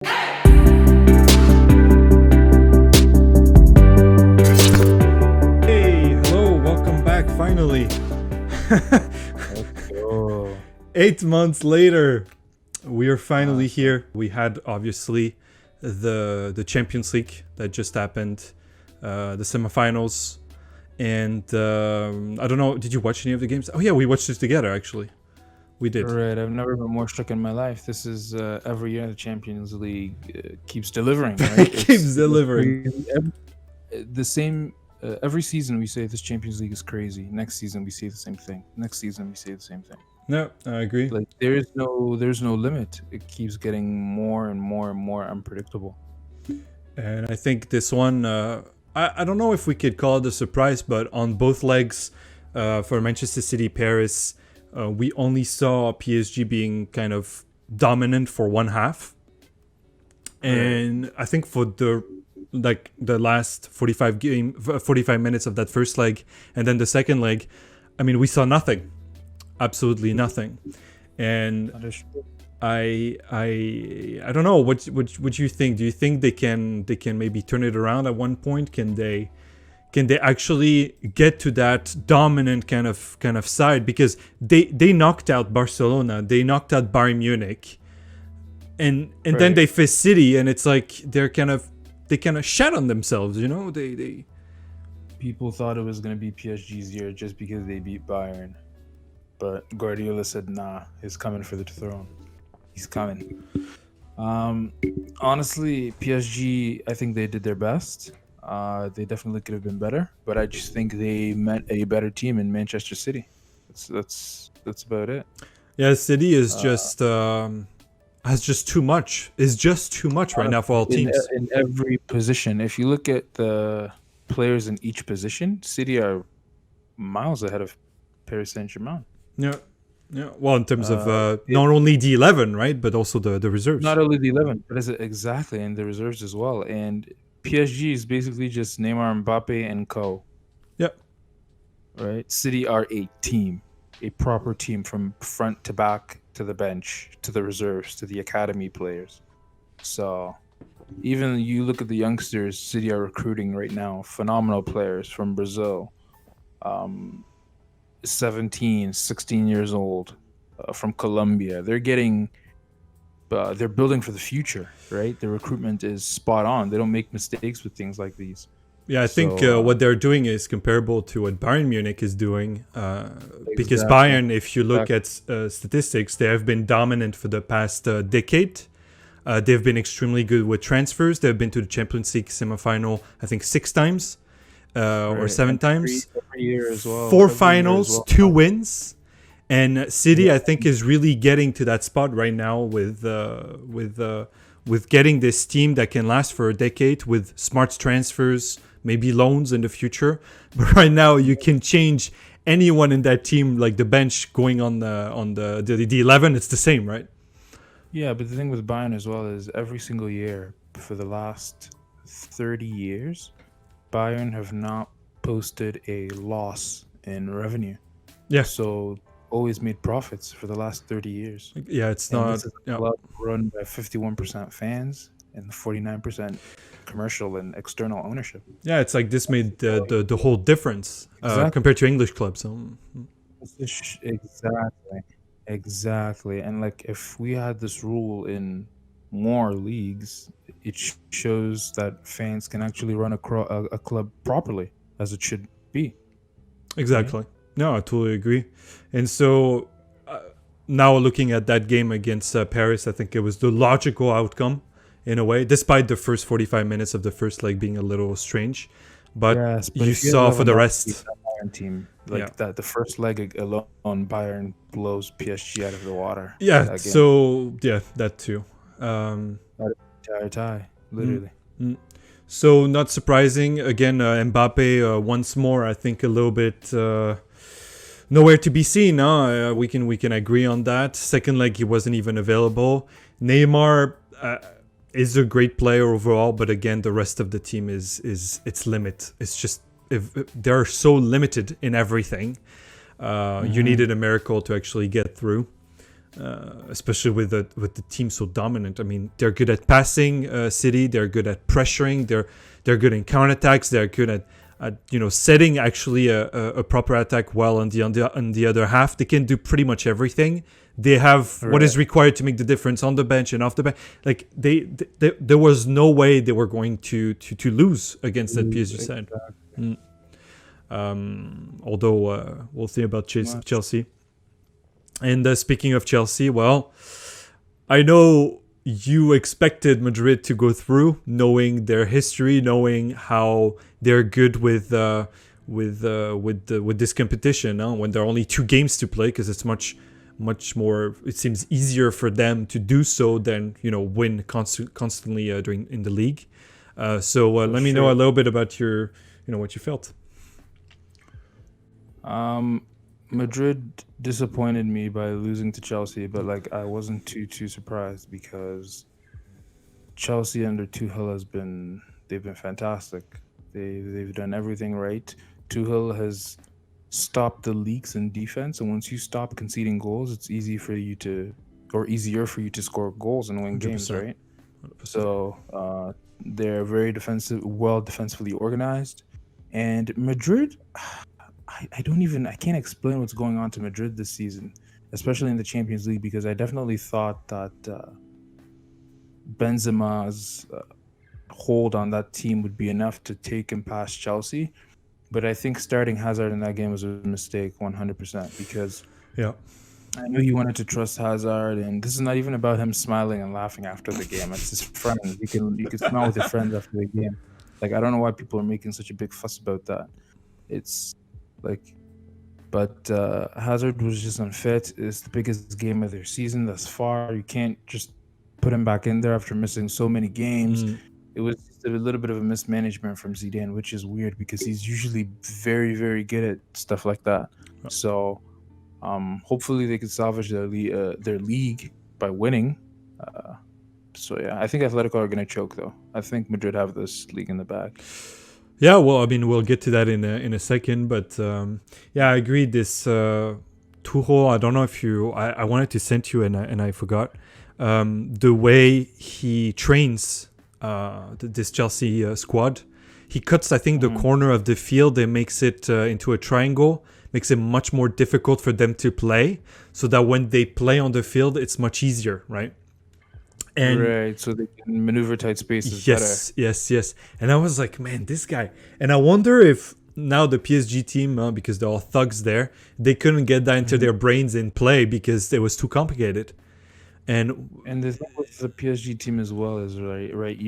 Hey, hello, welcome back finally. Oh, 8 months later, we are finally here. We had obviously the Champions League that just happened, the semifinals, and I don't know. Did you watch any of the games? Oh yeah, we watched it together actually. We did. right. I've never been more shook in my life. This is every year the Champions League keeps delivering, right? Keeps delivering. The same every season we say this Champions League is crazy. Next season we say the same thing. Next season we say the same thing. No, I agree. Like there's no limit. It keeps getting more and more and more unpredictable. And I think this one, I don't know if we could call it a surprise, but on both legs for Manchester City, Paris, we only saw PSG being kind of dominant for one half. And I think for the last 45 minutes of that first leg and then the second leg, I mean, we saw nothing. Absolutely nothing. And That is true. I don't know what you think. Do you think they can maybe turn it around at one point? Can they actually get to that dominant kind of side? Because they knocked out Barcelona, they knocked out Bayern Munich, and then they face City, and it's like they kind of shat on themselves, you know? They People thought it was going to be PSG's year just because they beat Bayern. But Guardiola said, nah, he's coming for the throne. He's coming. Honestly, PSG, I think they did their best. They definitely could have been better, but I just think they met a better team in Manchester City. That's about it. Yeah, City is just has just too much. Is just too much right now for all teams. In every position. If you look at the players in each position, City are miles ahead of Paris Saint-Germain. Yeah. Well, in terms of not only the 11, right, but also the reserves. Not only the 11, but exactly, and the reserves as well. And PSG is basically just Neymar, Mbappe, and co. Yeah. Right? City are a team, a proper team from front to back to the bench to the reserves to the academy players. So even you look at the youngsters City are recruiting right now, phenomenal players from Brazil. 17, 16 years old, from Colombia. They're getting, they're building for the future, right? Their recruitment is spot on. They don't make mistakes with things like these. Yeah, I think what they're doing is comparable to what Bayern Munich is doing. Because Bayern, if you look at statistics, they have been dominant for the past decade. They've been extremely good with transfers. They've been to the Champions League semifinal, I think, 6 times. Or 7 times, every year as well. 4 finals, 2 wins, and City I think is really getting to that spot right now with getting this team that can last for a decade with smart transfers, maybe loans in the future. But right now you can change anyone in that team, like the bench going on the 11. It's the same, right? Yeah, but the thing with Bayern as well is every single year for the last 30 years. Bayern have not posted a loss in revenue. Yeah. So always made profits for the last 30 years. Yeah, it's And not. this is a club run by 51% fans and 49% commercial and external ownership. Yeah, it's like this made the whole difference compared to English clubs. Exactly. And like if we had this rule in more leagues, it shows that fans can actually run a club properly as it should be. Exactly. No, I totally agree. And so now looking at that game against Paris, I think it was the logical outcome in a way, despite the first 45 minutes of the first leg being a little strange. But, yes, you saw for the rest. Bayern team, that the first leg alone, Bayern blows PSG out of the water. Yeah, so yeah, that too. Tie, literally. So not surprising. Again, Mbappe once more. I think a little bit nowhere to be seen. We can agree on that. Second leg, he wasn't even available. Neymar is a great player overall, but again, the rest of the team is its limit. It's just they're so limited in everything. You needed a miracle to actually get through. especially with the team so dominant. I mean, they're good at passing. City, they're good at pressuring. They're good in counterattacks. They're good at setting actually a proper attack well on the other half. They can do pretty much everything. They have what is required to make the difference on the bench and off the bench. Like there was no way they were going to lose against that PSG side. Although we'll see about Chelsea. And speaking of Chelsea, well, I know you expected Madrid to go through, knowing their history, knowing how they're good with this competition. When there are only 2 games to play, because it's much more. It seems easier for them to do so than win constantly in the league. So let me know a little bit about your what you felt. Madrid disappointed me by losing to Chelsea, but I wasn't too surprised because Chelsea under Tuchel they've been fantastic. They've done everything right. Tuchel has stopped the leaks in defense, and once you stop conceding goals, it's easier for you to score goals and win 100%. Games, right? 100%. So they're very defensively organized, and Madrid. I can't explain what's going on to Madrid this season, especially in the Champions League, because I definitely thought that Benzema's hold on that team would be enough to take him past Chelsea. But I think starting Hazard in that game was a mistake 100%, because I knew he wanted to trust Hazard, and this is not even about him smiling and laughing after the game. It's his friend. You can smile with your friends after the game. I don't know why people are making such a big fuss about that. It's but Hazard was just unfit. It's the biggest game of their season thus far. You can't just put him back in there after missing so many games. It was just a little bit of a mismanagement from Zidane, which is weird because he's usually very, very good at stuff like that. So hopefully they could salvage their league by winning. I think Atletico are going to choke, though. I think Madrid have this league in the bag. Yeah, well, I mean, we'll get to that in a second, but I agree. This Tuchel, I don't know if I wanted to send you and I forgot the way he trains this Chelsea squad. He cuts, I think, the corner of the field and makes it into a triangle, makes it much more difficult for them to play, so that when they play on the field, it's much easier, right? Right, so they can maneuver tight spaces better. Yes. And I was like, man, this guy. And I wonder if now the PSG team, because they're all thugs there, they couldn't get that into their brains and play because it was too complicated. And the thing with the PSG team as well is, right?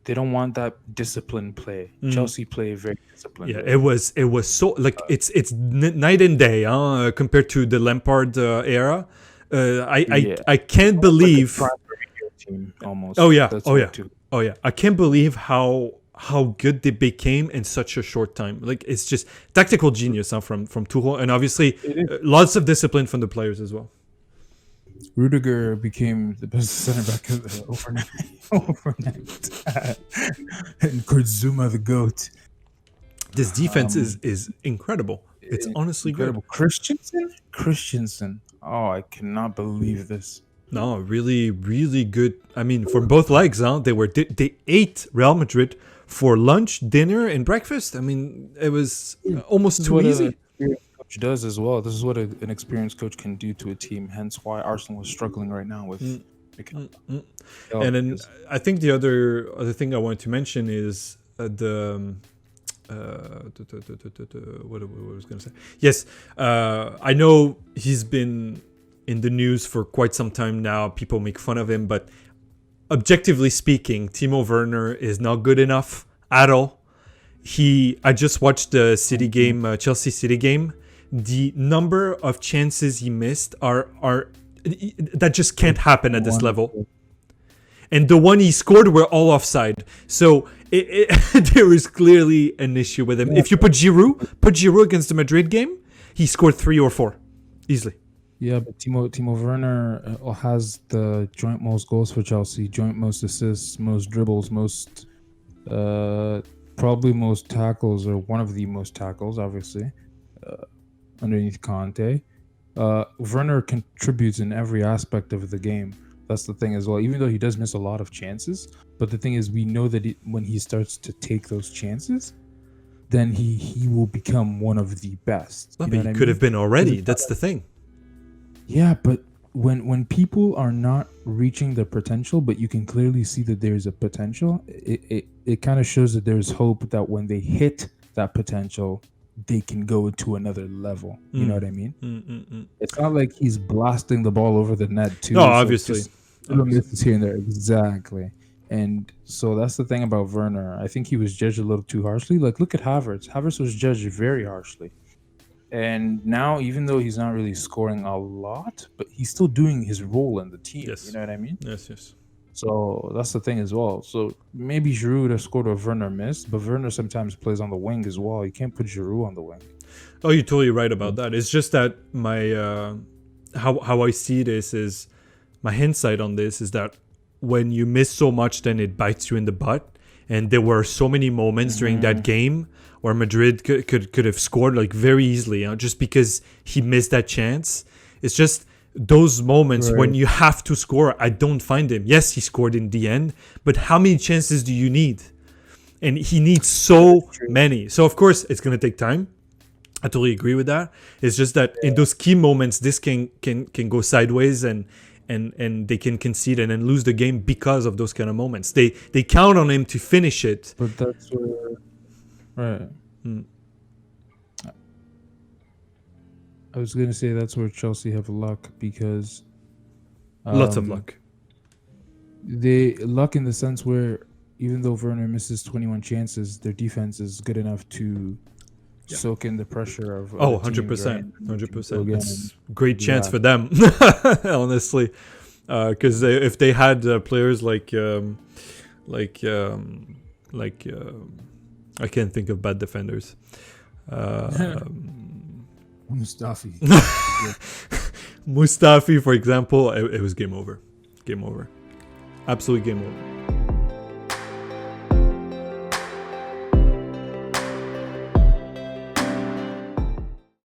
They don't want that disciplined play. Chelsea play very disciplined. Yeah, it was so it's night and day compared to the Lampard era. I can't believe. Team, almost. Oh yeah. I can't believe how good they became in such a short time. It's just tactical genius from Tuchel, and obviously lots of discipline from the players as well. Rudiger became the best center back overnight. And Kurt Zouma the GOAT. This defense is incredible. It's honestly incredible. Good. Christensen. Oh, I cannot believe this. No, really, really good. I mean, for both legs, they ate Real Madrid for lunch, dinner, and breakfast. I mean, it was almost too easy. An experienced coach does as well. This is what an experienced coach can do to a team. Hence, why Arsenal was struggling right now with. And then I think the other thing I wanted to mention is what I was going to say. Yes, I know he's been in the news for quite some time now. People make fun of him, but objectively speaking, Timo Werner is not good enough at all. I just watched the City game, Chelsea City game. The number of chances he missed are that just can't happen at this level. And the one he scored were all offside. So there is clearly an issue with him. If you put Giroud against the Madrid game, he scored 3 or 4 easily. Yeah, but Timo Werner has the joint most goals for Chelsea, joint most assists, most dribbles, most probably most tackles, or one of the most tackles, obviously, underneath Conte. Werner contributes in every aspect of the game. That's the thing as well. Even though he does miss a lot of chances, but the thing is, we know that when he starts to take those chances, then he will become one of the best. No, You but know he what I could mean? have been already. It's That's the thing. Yeah, but when people are not reaching their potential, but you can clearly see that there's a potential, it kind of shows that there's hope that when they hit that potential, they can go to another level. You know what I mean? It's not like he's blasting the ball over the net No, too. It's like obviously. just little misses here and there. Exactly. And so that's the thing about Werner. I think he was judged a little too harshly. Like, look at Havertz. Havertz was judged very harshly. And now, even though he's not really scoring a lot, but he's still doing his role in the team. Yes. You know what I mean? Yes. So that's the thing as well. So maybe Giroud would have scored if Werner missed, but Werner sometimes plays on the wing as well. You can't put Giroud on the wing. Oh, you're totally right about that. It's just that my how I see this is my hindsight on this is that when you miss so much, then it bites you in the butt. And there were so many moments during that game where Madrid could have scored like very easily, just because he missed that chance. It's just those moments when you have to score. I don't find him. Yes, he scored in the end, but how many chances do you need? And he needs so many. So of course it's gonna take time. I totally agree with that. It's just that in those key moments, this can go sideways and they can concede and then lose the game because of those kind of moments. They count on him to finish it. But that's where, right. I was gonna say that's where Chelsea have luck because Lots of luck. They luck in the sense where even though Werner misses 21 chances, their defense is good enough to soak in the pressure of 100%. 100%. It's great chance for them, honestly. Because if they had players like I can't think of bad defenders. Mustafi. Mustafi, for example, it was game over. Game over. Absolute game over.